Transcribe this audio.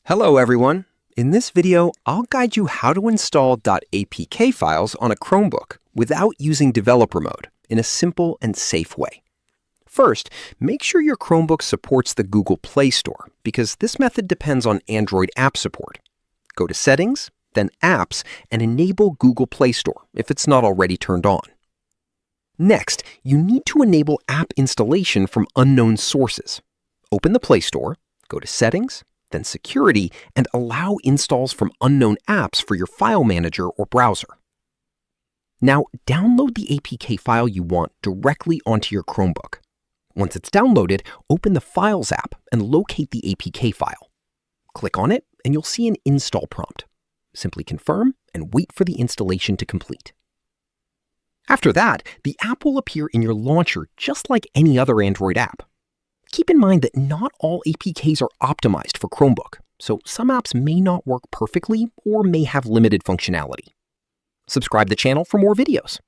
Hello everyone! In this video, I'll guide you how to install .apk files on a Chromebook without using developer mode in a simple and safe way. First, make sure your Chromebook supports the Google Play Store because this method depends on Android app support. Go to Settings, then Apps, and enable Google Play Store if it's not already turned on. Next, you need to enable app installation from unknown sources. Open the Play Store, go to Settings, then Security, and allow installs from unknown apps for your file manager or browser. Now, download the APK file you want directly onto your Chromebook. Once it's downloaded, open the Files app and locate the APK file. Click on it, and you'll see an install prompt. Simply confirm and wait for the installation to complete. After that, the app will appear in your launcher just like any other Android app. Keep in mind that not all APKs are optimized for Chromebook, so some apps may not work perfectly or may have limited functionality. Subscribe to the channel for more videos.